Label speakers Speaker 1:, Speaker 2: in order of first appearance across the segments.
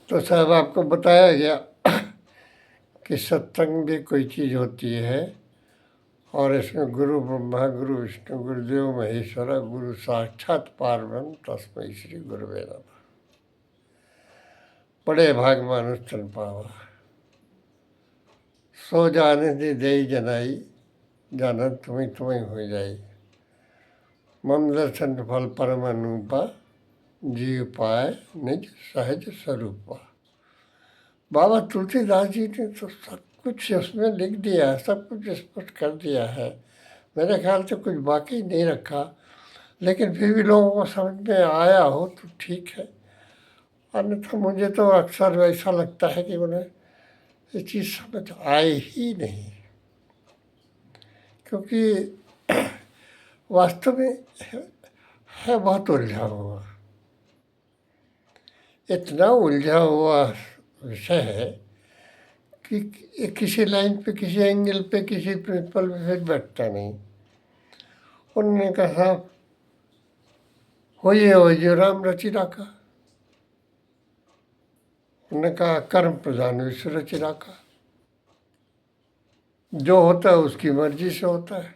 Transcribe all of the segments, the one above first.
Speaker 1: तो साहब आपको बताया गया कि सत्संग भी कोई चीज़ होती है और इसमें गुरु ब्रह्मा गुरु विष्णु गुरुदेव महेश्वर गुरु साक्षात पारब्रह्म तस्मै श्री गुरुवे नमः। बड़े भाग मानुष चल पावा, सो जाने दे जनाई, जाना तुम्हें तुम्हें हो जाई। मम दर्शन फल परम अनुपा, जीव पाए निज सहज स्वरूपा। बाबा तुलसीदास जी ने तो सब कुछ उसमें लिख दिया है, सब कुछ स्पष्ट कर दिया है। मेरे ख्याल से कुछ बाकी नहीं रखा, लेकिन फिर भी लोगों को समझ में आया हो तो ठीक है, अन्यथा मुझे तो अक्सर ऐसा लगता है कि उन्हें ये चीज़ समझ आई ही नहीं, क्योंकि वास्तव में है बहुत उलझा हुआ, इतना उलझा हुआ विषय है कि किसी लाइन पे, किसी एंगल पे, किसी प्रिंसिपल पे फिर बैठता नहीं। उन्होंने कहा होइए हो जो राम रचि राखा, उन्होंने कहा कर्म प्रधान विश्व रचि राखा, जो होता है उसकी मर्जी से होता है।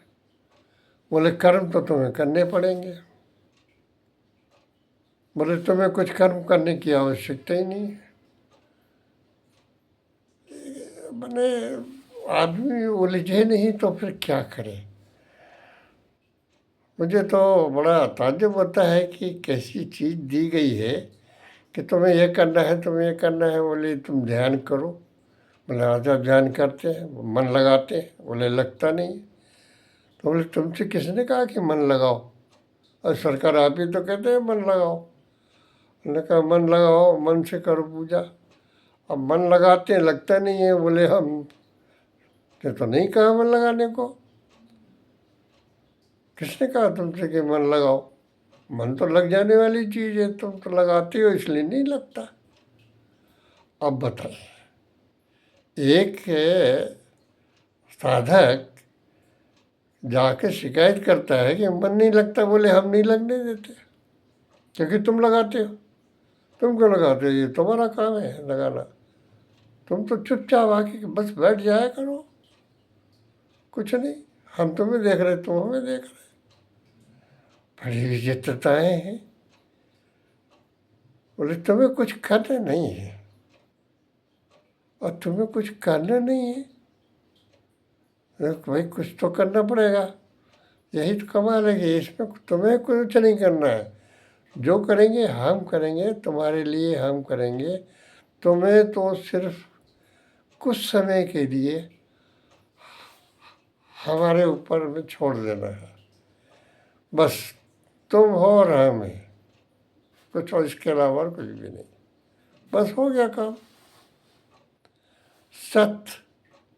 Speaker 1: बोले कर्म तो तुम्हें करने पड़ेंगे, बोले तुम्हें कुछ कर्म करने की आवश्यकता ही नहीं है। मैंने आदमी उलझे नहीं तो फिर क्या करे। मुझे तो बड़ा ताज्जुब होता है कि कैसी चीज़ दी गई है कि तुम्हें ये करना है, तुम्हें ये करना है। बोले तुम ध्यान करो, बोले आजा ध्यान करते हैं, मन लगाते हैं, बोले लगता नहीं। तो बोले तुमसे किसने कहा कि मन लगाओ, और सरकार आप ही तो कहते हैं मन लगाओ। उन्होंने कहा मन लगाओ, मन से करो पूजा। अब मन लगाते हैं, लगता नहीं है। बोले हम ने तो नहीं कहा मन लगाने को, किसने कहा तुमसे कि मन लगाओ। मन तो लग जाने वाली चीज़ है, तुम तो लगाते हो इसलिए नहीं लगता। अब बताइए, एक साधक जाके शिकायत करता है कि मन नहीं लगता, बोले हम नहीं लगने देते क्योंकि तुम लगाते हो। तुम क्यों लगाते हो, ये तुम्हारा काम है लगाना। तुम तो चुपचाप आके बस बैठ जाया करो, कुछ नहीं, हम तुम्हें देख रहे, तुम हमें देख रहे। बड़ी विचित्रताएं हैं। बोले तुम्हें कुछ करना नहीं है, और तुम्हें कुछ करना नहीं है तो भाई कुछ तो करना पड़ेगा। यही तो कमाल है कि इसमें तुम्हें कुछ नहीं करना है, जो करेंगे हम करेंगे, तुम्हारे लिए हम करेंगे। तुम्हें तो सिर्फ कुछ समय के लिए हमारे ऊपर में छोड़ देना है, बस तुम हो और हम हैं, कुछ और इसके अलावा कुछ भी नहीं। बस हो गया काम। सत्य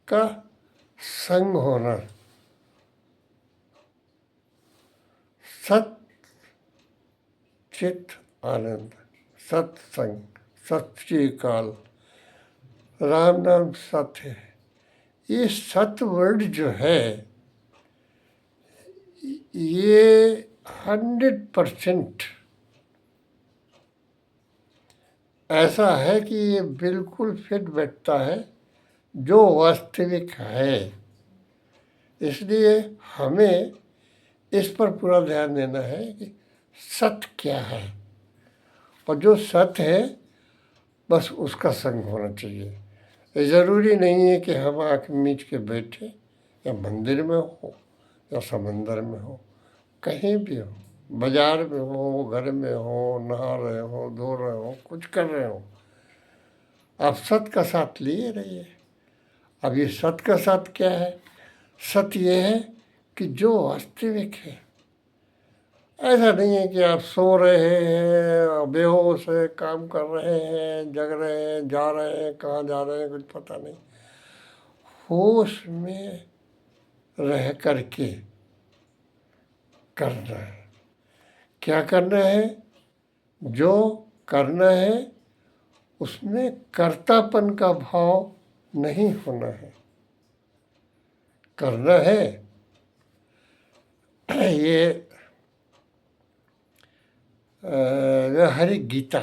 Speaker 1: का संग होना, सत चित आनंद, सत्संग, सच्ची काल, राम नाम सत्य है। ये सत्य वर्ड जो है ये 100% ऐसा है कि ये बिल्कुल फिट बैठता है जो वास्तविक है। इसलिए हमें इस पर पूरा ध्यान देना है कि सत्य क्या है, और जो सत्य है बस उसका संग होना चाहिए। ये ज़रूरी नहीं है कि हम आँख मीच के बैठे, या मंदिर में हो या समंदर में हो, कहीं भी हो, बाजार में हो, घर में हो, नहा रहे हो, धो रहे हो, कुछ कर रहे हो, आप सत्य का साथ लिए रहिए। अब ये सत्य का साथ क्या है? सत्य ये है कि जो वास्तविक है। ऐसा नहीं है कि आप सो रहे हैं, बेहोश है, काम कर रहे हैं, जग रहे हैं, जा रहे हैं, कहाँ जा रहे हैं कुछ पता नहीं। होश में रह करके करना है। क्या करना है? जो करना है उसमें कर्तापन का भाव नहीं होना है। करना है ये हरि गीता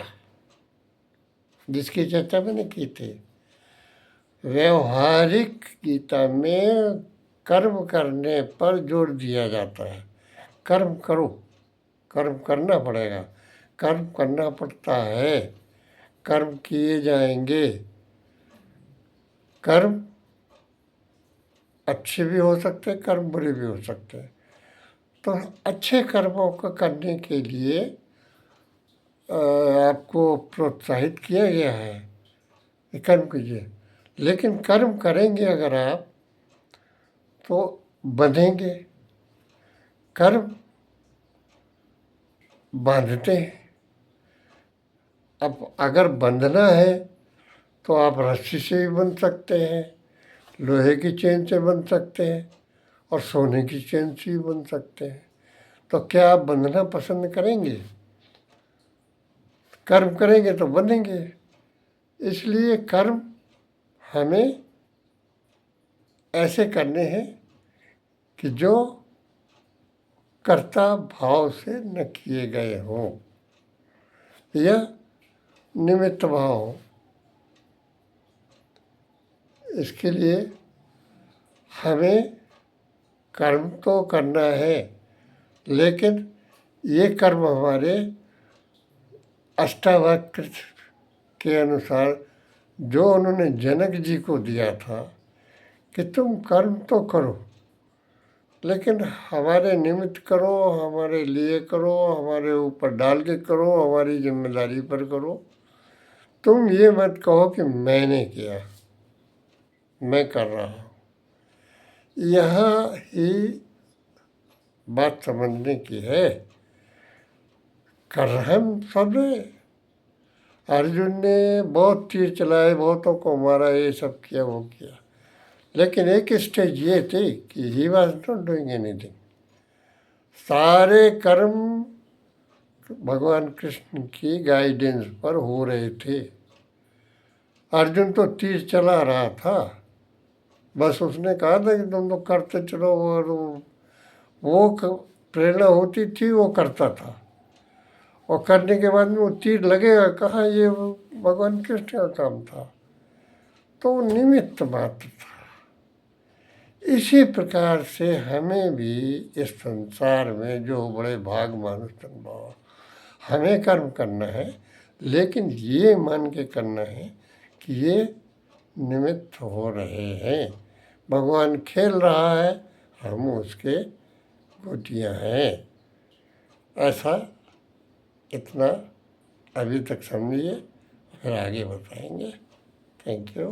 Speaker 1: जिसकी चर्चा मैंने की थी। व्यवहारिक गीता में कर्म करने पर जोर दिया जाता है। कर्म करो, कर्म करना पड़ेगा, कर्म करना पड़ता है, कर्म किए जाएंगे। कर्म अच्छे भी हो सकते हैं, कर्म बुरे भी हो सकते हैं। तो अच्छे कर्मों को करने के लिए आपको प्रोत्साहित किया गया है कि कर्म कीजिए। लेकिन कर्म करेंगे अगर आप तो बंधेंगे। कर्म बांधते हैं। अब अगर बंधना है तो आप रस्सी से भी बंध सकते हैं, लोहे की चेन से बंध सकते हैं और सोने की चेन से भी बंध सकते हैं। तो क्या आप बंधना पसंद करेंगे? कर्म करेंगे तो बंधेंगे। इसलिए कर्म हमें ऐसे करने हैं कि जो कर्ता भाव से न किए गए हों या निमित्त भाव हो। इसके लिए हमें कर्म तो करना है, लेकिन ये कर्म हमारे अष्टावक्र के अनुसार जो उन्होंने जनक जी को दिया था कि तुम कर्म तो करो, लेकिन हमारे निमित्त करो, हमारे लिए करो, हमारे ऊपर डाल के करो, हमारी जिम्मेदारी पर करो। तुम ये मत कहो कि मैंने किया, मैं कर रहा हूँ। यहाँ ही बात समझने की है। कर रहे हम सब ने। अर्जुन ने बहुत तीर चलाए, बहुतों को मारा, ये सब किया, वो किया, लेकिन एक स्टेज ये थी कि he was not doing anything. सारे कर्म भगवान कृष्ण की गाइडेंस पर हो रहे थे। अर्जुन तो तीर चला रहा था, बस उसने कहा था कि तुम तो करते चलो, और वो प्रेरणा होती थी, वो करता था। और करने के बाद में वो तीर लगेगा कहाँ, ये भगवान कृष्ण का काम था। तो वो निमित्त मात्र था। इसी प्रकार से हमें भी इस संसार में जो बड़े भाग मानुष भाव, हमें कर्म करना है, लेकिन ये मान के करना है कि ये निमित्त हो रहे हैं। भगवान खेल रहा है, हम उसके गोटियाँ हैं। ऐसा इतना अभी तक समझिए, फिर आगे बताएंगे। Thank you.